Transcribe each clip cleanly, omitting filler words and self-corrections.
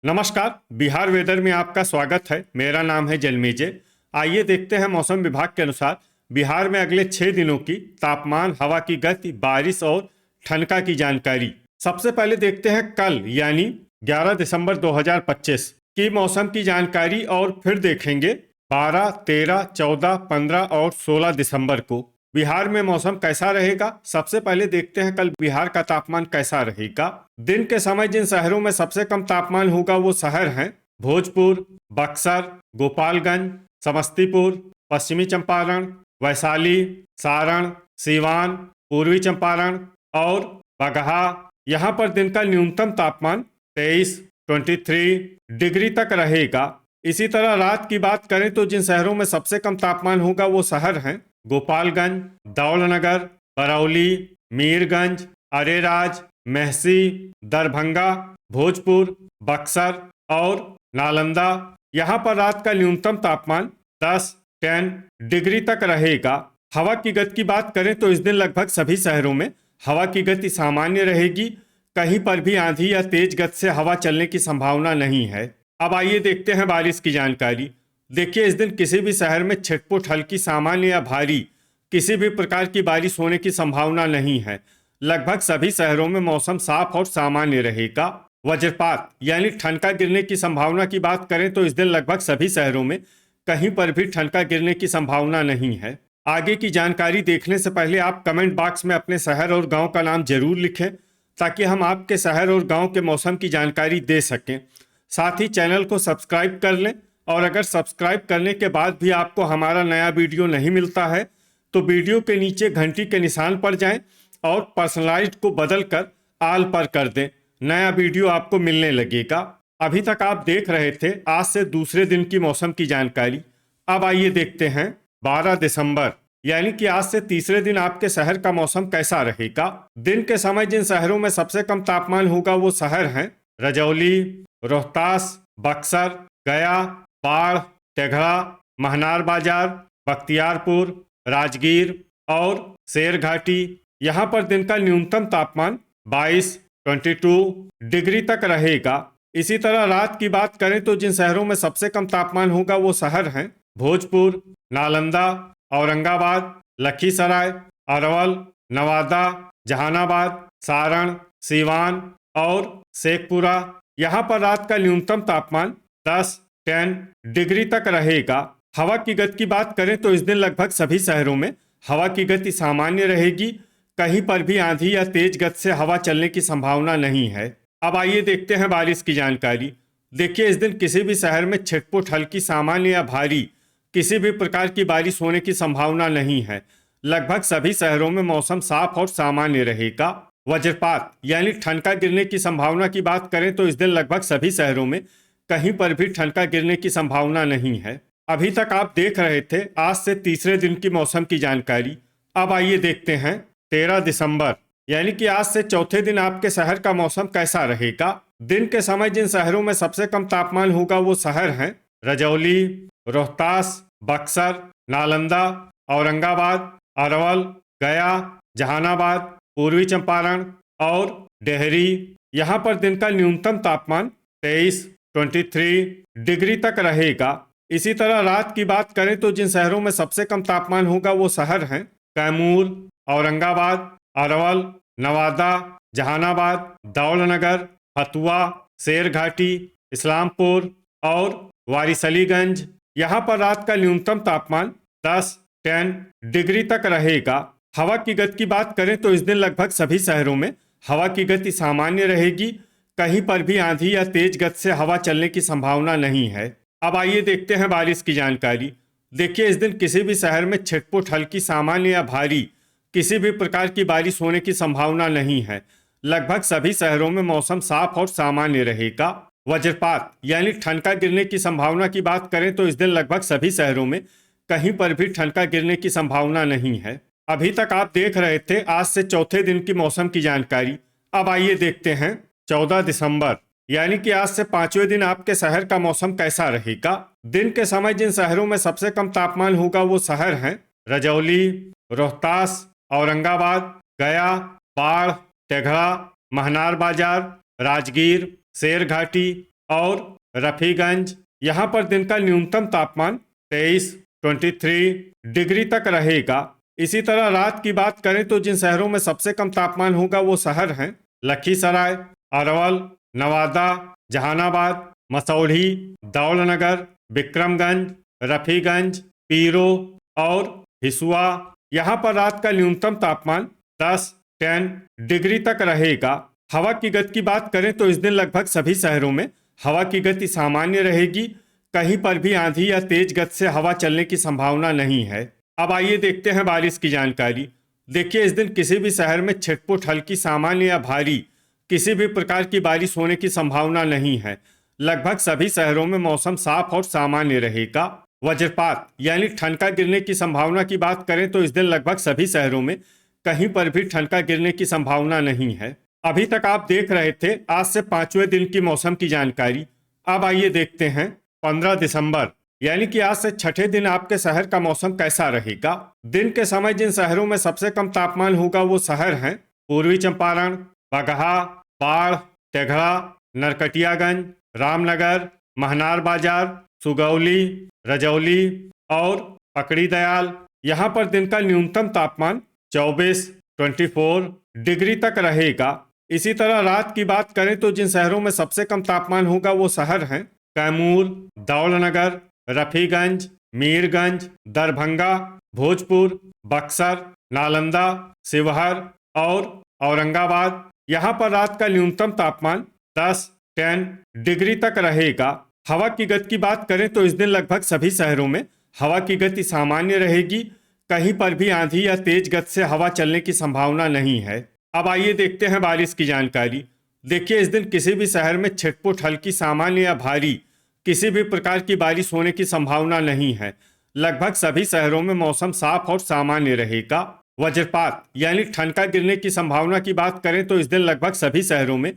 नमस्कार। बिहार वेदर में आपका स्वागत है। मेरा नाम है जलमेजे। आइए देखते हैं मौसम विभाग के अनुसार बिहार में अगले 6 दिनों की तापमान, हवा की गति, बारिश और ठनका की जानकारी। सबसे पहले देखते हैं कल यानी 11 दिसंबर 2025 की मौसम की जानकारी और फिर देखेंगे 12, 13, 14, 15 और 16 दिसंबर को बिहार में मौसम कैसा रहेगा। सबसे पहले देखते हैं कल बिहार का तापमान कैसा रहेगा। दिन के समय जिन शहरों में सबसे कम तापमान होगा वो शहर हैं भोजपुर, बक्सर, गोपालगंज, समस्तीपुर, पश्चिमी चंपारण, वैशाली, सारण, सीवान, पूर्वी चंपारण और बगहा। यहाँ पर दिन का न्यूनतम तापमान 23 डिग्री तक रहेगा। इसी तरह रात की बात करें तो जिन शहरों में सबसे कम तापमान होगा वो शहर हैं गोपालगंज, दौलनगर, बरौली, मीरगंज, अरेराज, मेहसी, दरभंगा, भोजपुर, बक्सर और नालंदा। यहाँ पर रात का न्यूनतम तापमान 10 डिग्री तक रहेगा। हवा की गति की बात करें तो इस दिन लगभग सभी शहरों में हवा की गति सामान्य रहेगी। कहीं पर भी आंधी या तेज गति से हवा चलने की संभावना नहीं है। अब आइए देखते हैं बारिश की जानकारी। देखिए, इस दिन किसी भी शहर में छिटपुट, हल्की, सामान्य या भारी किसी भी प्रकार की बारिश होने की संभावना नहीं है। लगभग सभी शहरों में मौसम साफ और सामान्य रहेगा। वज्रपात यानी ठनका गिरने की संभावना की बात करें तो इस दिन लगभग सभी शहरों में कहीं पर भी ठनका गिरने की संभावना नहीं है। आगे की जानकारी देखने से पहले आप कमेंट बॉक्स में अपने शहर और गांव का नाम जरूर लिखें ताकि हम आपके शहर और गांव के मौसम की जानकारी दे सकें। साथ ही चैनल को सब्सक्राइब कर लें और अगर सब्सक्राइब करने के बाद भी आपको हमारा नया वीडियो नहीं मिलता है तो वीडियो के नीचे घंटी के निशान पर जाएं और पर्सनलाइज्ड को बदलकर ऑल पर कर दें। नया वीडियो आपको मिलने लगेगा। अभी तक आप देख रहे थे आज से दूसरे दिन की मौसम की जानकारी। अब आइए देखते हैं 12 दिसंबर यानी कि आज से तीसरे दिन आपके शहर का मौसम कैसा रहेगा। दिन के समय जिन शहरों में सबसे कम तापमान होगा वो शहर हैं रजौली, रोहतास, बक्सर, गया, बाढ़, तेघड़ा, महनार बाजार, बख्तियारपुर, राजगीर और शेरघाटी। यहाँ पर दिन का न्यूनतम तापमान 22 डिग्री तक रहेगा। इसी तरह रात की बात करें तो जिन शहरों में सबसे कम तापमान होगा वो शहर हैं भोजपुर, नालंदा, औरंगाबाद, लखीसराय, अरवल, नवादा, जहानाबाद, सारण, सीवान और शेखपुरा। यहाँ पर रात का न्यूनतम तापमान 10 डिग्री तक रहेगा। हवा की गति की बात करें तो इस दिन लगभग सभी शहरों में हवा की गति सामान्य रहेगी। कहीं पर भी आंधी या तेज गति से हवा चलने की संभावना नहीं है। अब आइए देखते हैं बारिश की जानकारी। देखिए, इस दिन किसी भी शहर में छिटपुट, हल्की, सामान्य या भारी किसी भी प्रकार की बारिश होने की संभावना नहीं है। लगभग सभी शहरों में मौसम साफ और सामान्य रहेगा। वज्रपात यानी ठनका गिरने की संभावना की बात करें तो इस दिन लगभग सभी शहरों में कहीं पर भी ठनका गिरने की संभावना नहीं है। अभी तक आप देख रहे थे आज से तीसरे दिन की मौसम की जानकारी। अब आइए देखते हैं 13 दिसंबर यानी कि आज से चौथे दिन आपके शहर का मौसम कैसा रहेगा। दिन के समय जिन शहरों में सबसे कम तापमान होगा वो शहर हैं रजौली, रोहतास, बक्सर, नालंदा, औरंगाबाद, अरवल, गया, जहानाबाद, पूर्वी चंपारण और डेहरी। यहाँ पर दिन का न्यूनतम तापमान 23 डिग्री तक रहेगा। इसी तरह रात की बात करें तो जिन शहरों में सबसे कम तापमान होगा वो शहर हैं कैमूर, औरंगाबाद, अरवल, नवादा, जहानाबाद, दौलनगर, हथुआ, शेरघाटी, इस्लामपुर और वारिसलीगंज। यहाँ पर रात का न्यूनतम तापमान 10 डिग्री तक रहेगा। हवा की गति की बात करें तो इस दिन लगभग सभी शहरों में हवा की गति सामान्य रहेगी। कहीं पर भी आंधी या तेज गति से हवा चलने की संभावना नहीं है। अब आइए देखते हैं बारिश की जानकारी। देखिए, इस दिन किसी भी शहर में छिटपुट, हल्की, सामान्य या भारी किसी भी प्रकार की बारिश होने की संभावना नहीं है। लगभग सभी शहरों में मौसम साफ और सामान्य रहेगा। वज्रपात यानी ठनका गिरने की संभावना की बात करें तो इस दिन लगभग सभी शहरों में कहीं पर भी ठनका गिरने की संभावना नहीं है। अभी तक आप देख रहे थे आज से चौथे दिन की मौसम की जानकारी। अब आइए देखते हैं 14 दिसंबर यानी कि आज से पांचवें दिन आपके शहर का मौसम कैसा रहेगा। दिन के समय जिन शहरों में सबसे कम तापमान होगा वो शहर हैं रजौली, रोहतास, औरंगाबाद, गया, बाढ़, तेघड़ा, महनार बाजार, राजगीर, शेरघाटी, और रफीगंज। यहाँ पर दिन का न्यूनतम तापमान 23 डिग्री तक रहेगा। इसी तरह रात की बात करें तो जिन शहरों में सबसे कम तापमान होगा वो शहर हैं लखीसराय, अरवल, नवादा, जहानाबाद, मसौढ़ी, दौलनगर, विक्रमगंज, रफीगंज, पीरो और हिसुआ। यहाँ पर रात का न्यूनतम तापमान 10 डिग्री तक रहेगा। हवा की गति की बात करें तो इस दिन लगभग सभी शहरों में हवा की गति सामान्य रहेगी। कहीं पर भी आंधी या तेज गति से हवा चलने की संभावना नहीं है। अब आइए देखते हैं बारिश की जानकारी। देखिए, इस दिन किसी भी शहर में छिटपुट हल्की सामान्य या भारी किसी भी प्रकार की बारिश होने की संभावना नहीं है। लगभग सभी शहरों में मौसम साफ और सामान्य रहेगा। वज्रपात यानी ठनका गिरने की संभावना की बात करें तो इस दिन लगभग सभी शहरों में कहीं पर भी ठनका गिरने की संभावना नहीं है। अभी तक आप देख रहे थे आज से 5वें दिन की मौसम की जानकारी। अब आइए देखते हैं 15 दिसंबर यानी कि आज से छठे दिन आपके शहर का मौसम कैसा रहेगा। दिन के समय जिन शहरों में सबसे कम तापमान होगा वो शहर हैं पूर्वी चंपारण, बगहा, बाढ़, तेघड़ा, नरकटियागंज, रामनगर, महनार बाजार, सुगौली, रजौली और पकड़ी दयाल। यहाँ पर दिन का न्यूनतम तापमान 24 डिग्री तक रहेगा। इसी तरह रात की बात करें तो जिन शहरों में सबसे कम तापमान होगा वो शहर हैं कैमूर, दौलनगर, रफीगंज, मीरगंज, दरभंगा, भोजपुर, बक्सर, नालंदा, शिवहर और औरंगाबाद। यहाँ पर रात का न्यूनतम तापमान 10 डिग्री तक रहेगा। हवा की गति की बात करें तो इस दिन लगभग सभी शहरों में हवा की गति सामान्य रहेगी। कहीं पर भी आंधी या तेज गति से हवा चलने की संभावना नहीं है। अब आइए देखते हैं बारिश की जानकारी। देखिए, इस दिन किसी भी शहर में छिटपुट हल्की सामान्य या भारी किसी भी प्रकार की बारिश होने की संभावना नहीं है। लगभग सभी शहरों में मौसम साफ और सामान्य रहेगा। वज्रपात यानी ठनका गिरने की संभावना की बात करें तो इस दिन लगभग सभी शहरों में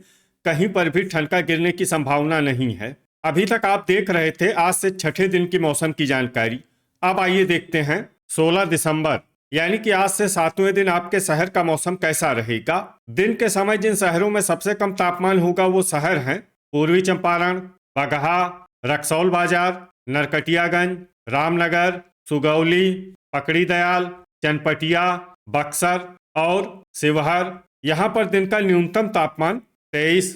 कहीं पर भी ठनका गिरने की संभावना नहीं है। अभी तक आप देख रहे थे आज से छठे दिन की मौसम की जानकारी। अब आइए देखते हैं 16 दिसंबर यानी कि आज से 7वें दिन आपके शहर का मौसम कैसा रहेगा। दिन के समय जिन शहरों में सबसे कम तापमान होगा वो शहर हैं पूर्वी चंपारण, बगहा, रक्सौल बाजार, नरकटियागंज, रामनगर, सुगौली, पकड़ी दयाल, चनपटिया, बक्सर और शिवहर। यहाँ पर दिन का न्यूनतम तापमान 23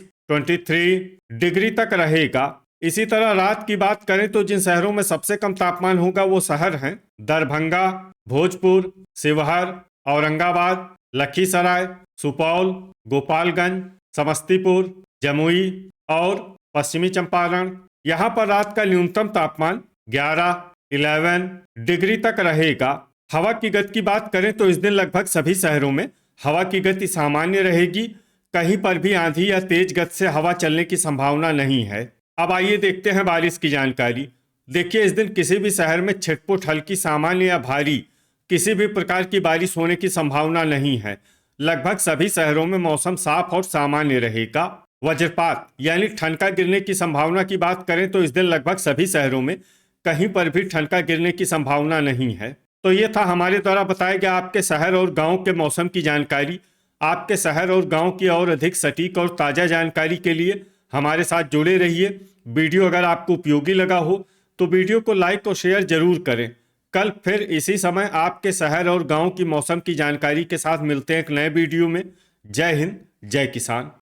डिग्री तक रहेगा। इसी तरह रात की बात करें तो जिन शहरों में सबसे कम तापमान होगा वो शहर हैं दरभंगा, भोजपुर, शिवहर, औरंगाबाद, लखीसराय, सुपौल, गोपालगंज, समस्तीपुर, जमुई और पश्चिमी चंपारण। यहाँ पर रात का न्यूनतम तापमान 11 डिग्री तक रहेगा। हवा की गति की बात करें तो इस दिन लगभग सभी शहरों में हवा की गति सामान्य रहेगी। कहीं पर भी आंधी या तेज गति से हवा चलने की संभावना नहीं है। अब आइए देखते हैं बारिश की जानकारी। देखिए, इस दिन किसी भी शहर में छिटपुट हल्की सामान्य या भारी किसी भी प्रकार की बारिश होने की संभावना नहीं है। लगभग सभी शहरों में मौसम साफ और सामान्य रहेगा। वज्रपात यानी ठनका गिरने की संभावना की बात करें तो इस दिन लगभग सभी शहरों में कहीं पर भी ठनका गिरने की संभावना नहीं है। तो ये था हमारे द्वारा बताया गया आपके शहर और गांव के मौसम की जानकारी। आपके शहर और गांव की और अधिक सटीक और ताज़ा जानकारी के लिए हमारे साथ जुड़े रहिए। वीडियो अगर आपको उपयोगी लगा हो तो वीडियो को लाइक और शेयर जरूर करें। कल फिर इसी समय आपके शहर और गांव की मौसम की जानकारी के साथ मिलते हैं एक नए वीडियो में। जय हिंद, जय किसान।